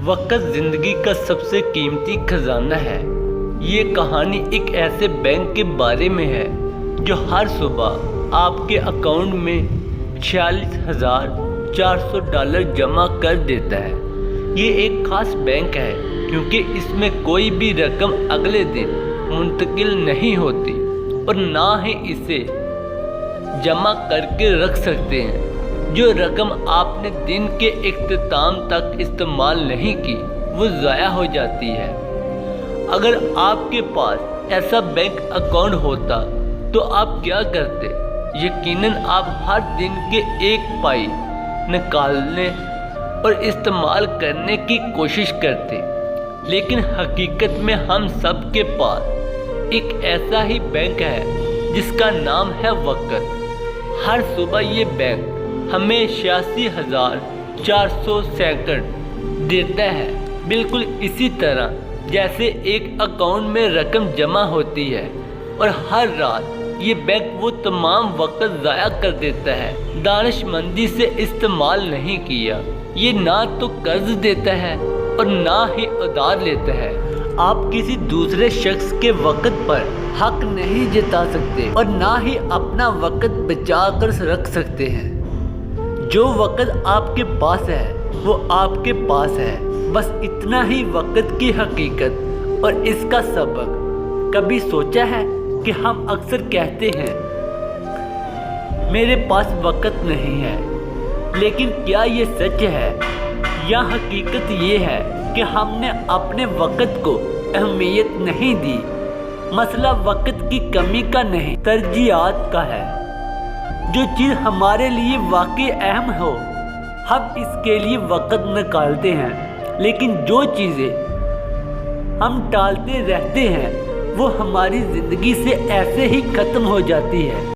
वक्त जिंदगी का सबसे कीमती खजाना है। ये कहानी एक ऐसे बैंक के बारे में है जो हर सुबह आपके अकाउंट में $46,400 जमा कर देता है। ये एक खास बैंक है क्योंकि इसमें कोई भी रकम अगले दिन मुंतकिल नहीं होती और ना ही इसे जमा करके रख सकते हैं। जो रकम आपने दिन के इख्तिताम तक इस्तेमाल नहीं की वो ज़ाया हो जाती है। अगर आपके पास ऐसा बैंक अकाउंट होता तो आप क्या करते? यकीनन आप हर दिन के एक पाई निकालने और इस्तेमाल करने की कोशिश करते, लेकिन हकीकत में हम सब के पास एक ऐसा ही बैंक है जिसका नाम है वक़्त। हर सुबह ये बैंक हमें 86,400 सेकंड देता है, बिल्कुल इसी तरह जैसे एक अकाउंट में रकम जमा होती है, और हर रात ये बैंक वो तमाम वक्त ज़ाया कर देता है। दानिशमंदी से इस्तेमाल नहीं किया, ये ना तो कर्ज देता है और ना ही उधार लेता है। आप किसी दूसरे शख्स के वक़्त पर हक नहीं जता सकते और ना ही अपना वक़्त बचा कर रख सकते हैं। जो वक़्त आपके पास है वो आपके पास है, बस इतना ही वक़्त की हकीकत और इसका सबक। कभी सोचा है कि हम अक्सर कहते हैं मेरे पास वक़्त नहीं है, लेकिन क्या ये सच है या हकीकत ये है कि हमने अपने वक़्त को अहमियत नहीं दी? मसला वक़्त की कमी का नहीं, तरजीहात का है। जो चीज़ हमारे लिए वाकई अहम हो हम इसके लिए वक़्त निकालते हैं, लेकिन जो चीज़ें हम टालते रहते हैं वो हमारी ज़िंदगी से ऐसे ही ख़त्म हो जाती है।